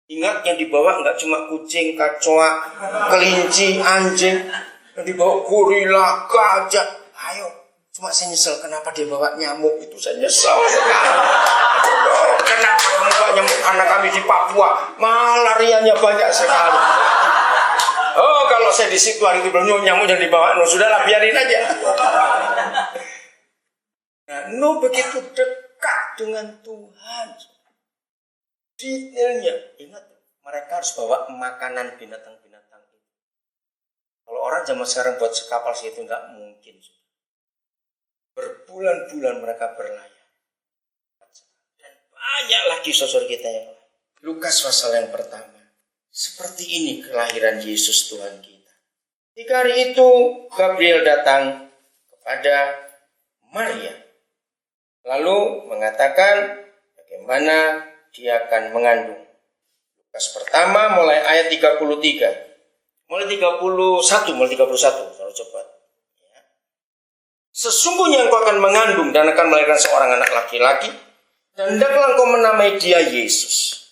Ingat, yang dibawa nggak cuma kucing, kecoa, kelinci, anjing. Yang dibawa gorila, gajah. Ayo, cuma saya nyesel kenapa dia bawa nyamuk itu, saya nyesel. Kenapa kamu bawa nyamuk? Karena kami di Papua, malarianya banyak sekali. Oh, kalau saya di situ hari itu belum nyamuk yang dibawa, sudahlah biarin aja. Nah, begitu dekat dengan Tuhan. Detailnya, ingat, mereka harus bawa makanan binatang-binatang itu. Kalau orang zaman sekarang buat kapal situ nggak mungkin. Berbulan-bulan mereka berlayar. Dan banyak lagi saudara kita yang lain. Lukas pasal yang pertama. Seperti ini kelahiran Yesus Tuhan kita. 3 hari itu Gabriel datang kepada Maria. Lalu mengatakan bagaimana dia akan mengandung. Lukas pertama mulai ayat 33. Mulai 31. Saudara coba. Ya. Sesungguhnya engkau akan mengandung dan akan melahirkan seorang anak laki-laki. Dan hendaklah engkau menamai dia Yesus.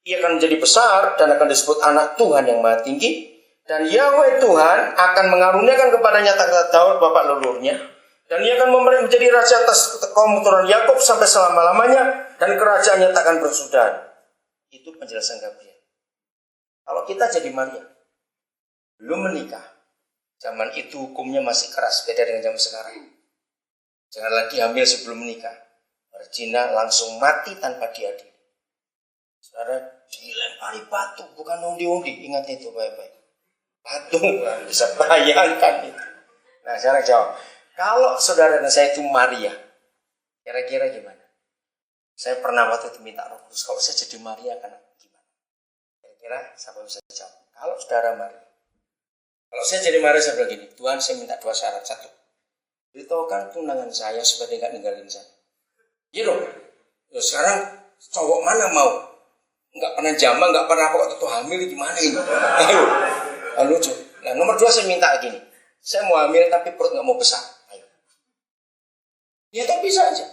Ia akan menjadi besar dan akan disebut anak Tuhan yang Maha Tinggi. Dan Yahweh Tuhan akan mengaruniakan kepadanya tahta Daud bapak leluhurnya. Dan ia akan menjadi raja atas kaum keturunan Yakub sampai selama-lamanya. Dan kerajaannya tak akan bersudahan. Itu penjelasan Gabriel. Kalau kita jadi Maria, belum menikah, zaman itu hukumnya masih keras, beda dengan zaman sekarang. Jangan lagi hamil sebelum menikah. Berzina langsung mati tanpa diadili. Saudara, dilempari batu, bukan undi-undi. Ingat itu baik-baik. Batu, bisa bayangkan itu. Nah, sekarang jawab. Kalau saudara dan saya itu Maria, kira-kira gimana? Saya pernah waktu itu minta Roh Kudus. Kalau saya jadi Maria, akan gimana? Kira-kira siapa bisa jawab? Kalau saudara Maria. Kalau saya jadi Maria, saya bilang gini. Tuhan, saya minta 2 syarat. 1. Beritahukan tunangan saya supaya dia gak ninggalin saya. Gitu. Ya, sekarang cowok mana mau? Nggak pernah jama, nggak pernah apa waktu itu hamil gimana ini? Ayo, lucu. Nah, nomor 2 saya minta gini, saya mau hamil tapi perut nggak mau besar. Ayo. Ya tapi bisa aja.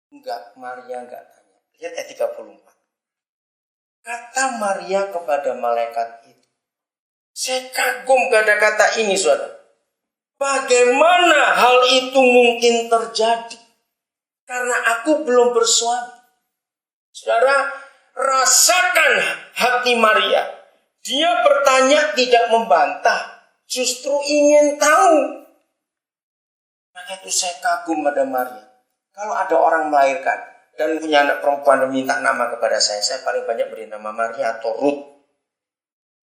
Enggak, Maria nggak tanya. Lihat ayat 34. Kata Maria kepada malaikat itu, saya kagum pada kata ini, saudara. Bagaimana hal itu mungkin terjadi? Karena aku belum bersuami. Saudara, rasakan hati Maria. Dia bertanya tidak membantah. Justru ingin tahu. Maka itu saya kagum pada Maria. Kalau ada orang melahirkan dan punya anak perempuan dan minta nama kepada saya paling banyak beri nama Maria atau Ruth.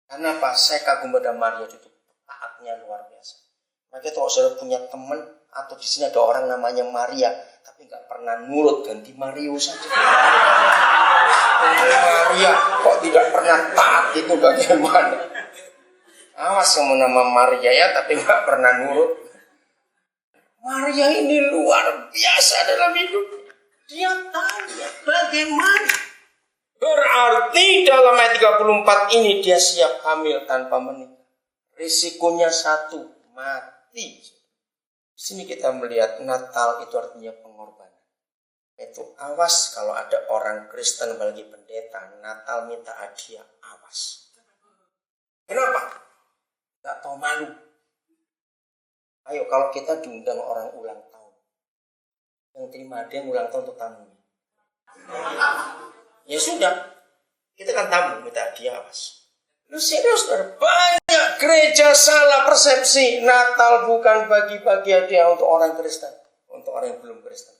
Karena apa? Saya kagum pada Maria itu. Taatnya luar biasa. Maka itu kalau saudara punya teman atau di sini ada orang namanya Maria tapi nggak pernah nurut, ganti Mario saja. Maria kok tidak pernah taat, itu bagaimana? Awas sama nama Maria ya, tapi nggak pernah nurut. Maria ini luar biasa dalam hidup. Dia tahu bagaimana. Berarti dalam ayat 34 ini dia siap hamil tanpa menikah. Risikonya 1, mati. Di sini kita melihat Natal itu artinya pengorbanan. Itu awas kalau ada orang Kristen bagi pendeta Natal minta hadiah, awas. Kenapa? Gak tahu malu. Ayo kalau kita diundang orang ulang tahun, yang terima hadiah ulang tahun untuk tamunya. Ya sudah, kita kan tamu minta hadiah, awas. Lu serius, banyak gereja salah persepsi. Natal bukan bagi-bagi hadiah untuk orang Kristen, untuk orang yang belum Kristen.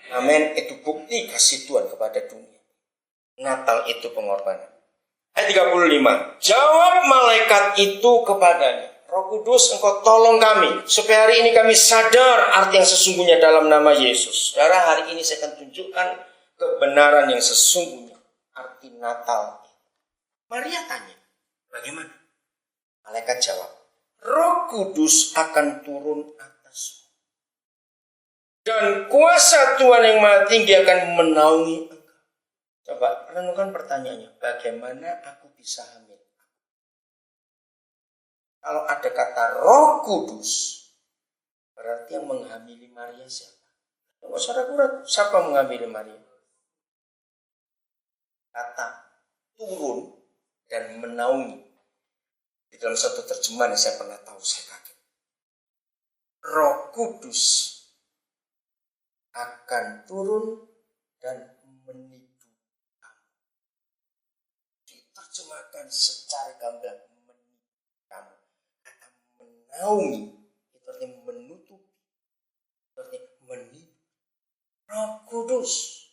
Amin, itu bukti kasih Tuhan kepada dunia. Natal itu pengorbanan. Ayat 35. Jawab malaikat itu kepadanya, Roh Kudus, engkau tolong kami supaya hari ini kami sadar arti yang sesungguhnya dalam nama Yesus. Saudara, hari ini saya akan tunjukkan kebenaran yang sesungguhnya arti Natal. Maria tanya, bagaimana? Malaikat jawab, Roh Kudus akan turun atasmu. Dan kuasa Tuhan yang Maha Tinggi akan menaungi engkau. Coba renungkan pertanyaannya, bagaimana aku bisa hamil? Kalau ada kata Roh Kudus, berarti yang menghamili Maria siapa? Saudara, siapa menghamili Maria? kata turun dan menaungi. Di dalam satu terjemahan yang saya pernah tahu, saya kaget. Roh Kudus akan turun dan menidu kamu. Diterjemahkan secara gamblang, menidu kamu. Kata menaungi itu artinya menutupi, itu artinya menidu. Roh Kudus.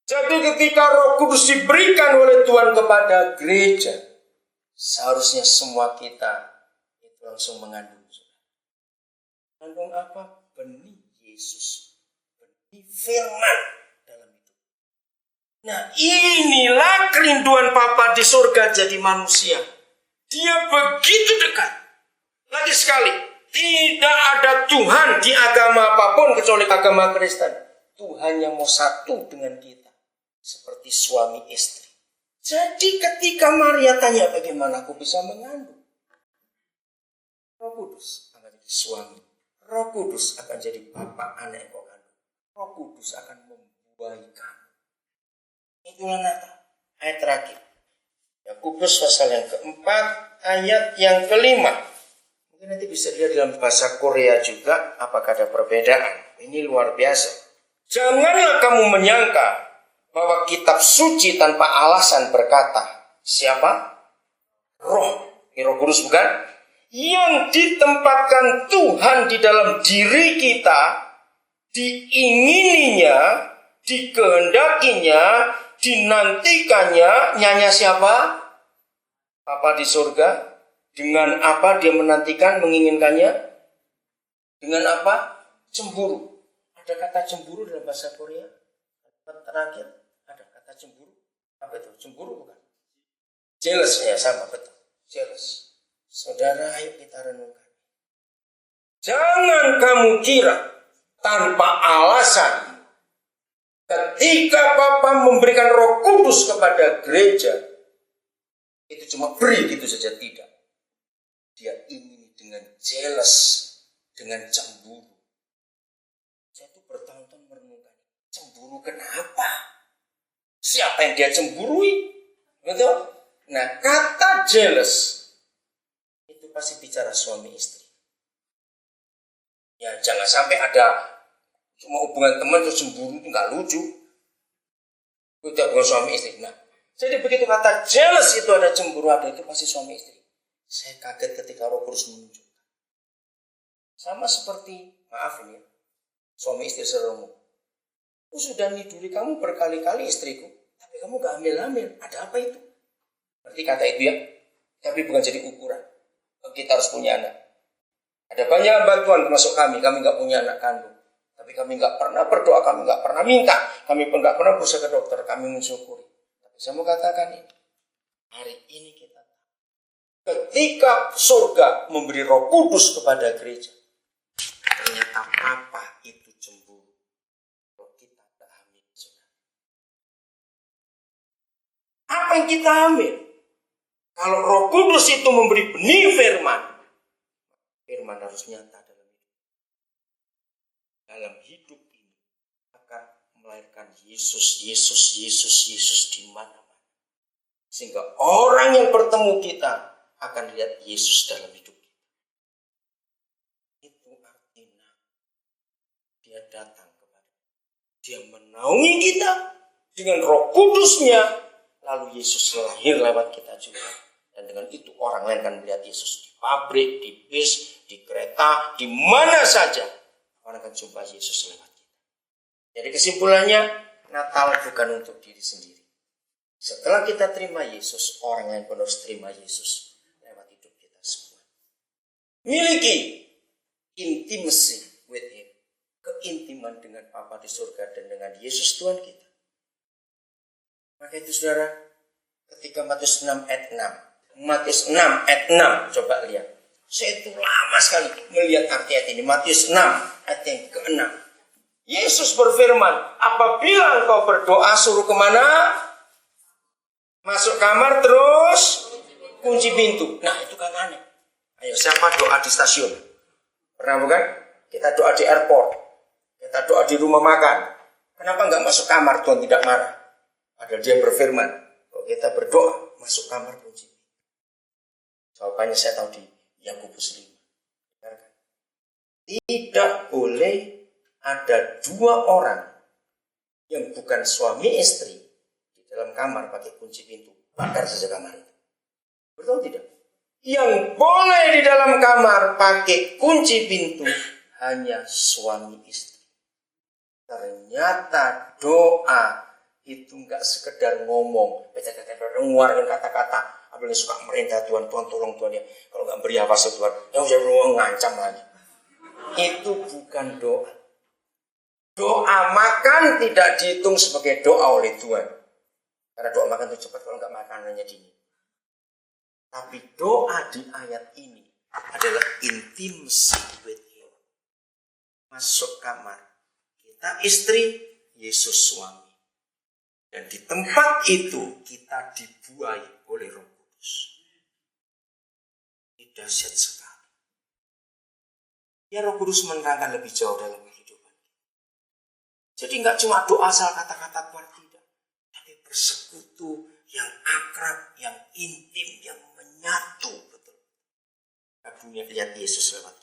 Jadi ketika Roh Kudus diberikan oleh Tuhan kepada gereja, seharusnya semua kita itu langsung mengandung. Mengandung apa? Benih Yesus. Benih firman dalam hidup. Nah, inilah kerinduan Bapa di surga jadi manusia. Dia begitu dekat. Lagi sekali, tidak ada Tuhan di agama apapun kecuali agama Kristen. Tuhan yang mau satu dengan kita. Seperti suami istri. Jadi ketika Maria tanya bagaimana aku bisa mengandung, Roh Kudus akan jadi suami. Roh Kudus akan jadi bapak anak yang kau kandung. Roh Kudus akan membuahi kamu. Itulah Natal. Ayat terakhir. Yakobus pasal yang keempat, ayat yang kelima. Mungkin nanti bisa dilihat dalam bahasa Korea juga, apakah ada perbedaan. Ini luar biasa. Janganlah kamu menyangka bahwa kitab suci tanpa alasan berkata, siapa? Roh. Ini Roh Kudus bukan? Yang ditempatkan Tuhan di dalam diri kita, diingininya, dikehendakinya, dinantikannya. Nyanya siapa? Bapa di surga. Dengan apa dia menantikan, menginginkannya? Dengan apa? Cemburu. Ada kata cemburu dalam bahasa Korea? Terakhir ada kata cemburu. Apa itu? Cemburu bukan? Jealous, ya sama betul. Jealous. Saudara, ayo kita renungkan. Jangan kamu kira tanpa alasan ketika Bapa memberikan Roh Kudus kepada gereja, itu cuma beri gitu saja, tidak. Dia ingin dengan jealous, dengan cemburu. Saya tuh bertahun-tahun merenungkan, cemburu kenapa? Siapa yang dia cemburui? Betul? Nah, kata jealous itu pasti bicara suami istri. Ya, jangan sampai ada cuma hubungan teman terus cemburu, itu nggak lucu. Itu bukan suami istri. Nah, jadi begitu kata jealous itu ada cemburu, ada itu pasti suami istri. Saya kaget ketika Roh Kudus menunjukkan. Sama seperti, maaf ini ya, suami istri serumur. Aku sudah niduri kamu berkali-kali istriku, tapi kamu gak hamil-hamil. Ada apa itu? Berarti kata itu ya, tapi bukan jadi ukuran. Kita harus punya anak. Ada banyak bantuan termasuk kami gak punya anak kandung. Tapi kami gak pernah berdoa, kami gak pernah minta. Kami pun gak pernah berusaha ke dokter, kami mensyukuri. Tapi saya mau katakan ini, hari ini kita ketika surga memberi Roh Kudus kepada gereja, ternyata Papa itu cemburu. Kalau kita tak hamil, saudara. Apa yang kita hamil? Kalau Roh Kudus itu memberi benih firman, firman harus nyata dalam hidup ini akan melahirkan Yesus di mana-mana. Sehingga orang yang bertemu kita akan lihat Yesus dalam hidup kita. Itu artinya dia datang kepada kita. Dia menaungi kita dengan Roh Kudusnya. Lalu Yesus lahir lewat kita juga. Dan dengan itu orang lain akan melihat Yesus di pabrik, di bis, di kereta, di mana saja. Orang akan jumpa Yesus lewat kita. Jadi kesimpulannya, Natal bukan untuk diri sendiri. Setelah kita terima Yesus, orang lain pun harus terima Yesus lewat hidup kita semua. Miliki intimacy with Him. Keintiman dengan Bapa di surga dan dengan Yesus Tuhan kita. Maka itu saudara, ketika Matius 6 ayat 6. Matius 6 ayat 6, coba lihat. Saya itu lama sekali melihat arti ayat ini. Matius 6 ayat yang ke-6. Yesus berfirman, apabila engkau berdoa suruh kemana? Masuk kamar terus kunci pintu. Nah itu kan aneh. Ayo siapa doa di stasiun? Pernah bukan? Kita doa di airport. Kita doa di rumah makan. Kenapa enggak masuk kamar? Tuhan tidak marah. Padahal dia berfirman, kalau kita berdoa, masuk kamar kunci. Jawabannya saya tahu di Yakobus 5. Tidak boleh ada dua orang yang bukan suami istri di dalam kamar pakai kunci pintu. Bakar saja kamar itu. Betul tidak? Yang boleh di dalam kamar pakai kunci pintu hanya suami istri. Ternyata doa itu enggak sekedar ngomong, ngeluarin kata-kata. Apalagi suka merintah Tuhan, Tuhan tolong Tuhan ya. Kalau enggak beri apa Tuhan, yang saya belum ngancam lagi. Itu bukan doa. Doa makan tidak dihitung sebagai doa oleh Tuhan. Karena doa makan itu cepat, kalau enggak makanannya dingin. Tapi doa di ayat ini adalah intimacy with Him. Masuk kamar, kita istri, Yesus suami. Dan di tempat itu kita dibuai oleh Roh Kudus. Ini dahsyat sekali. Ya Roh Kudus menerangkan lebih jauh dalam kehidupan. Jadi enggak cuma doa asal kata-kata keluar, tidak. Tapi bersekutu yang akrab, yang intim, yang menyatu betul. Dunia lihat Yesus lewat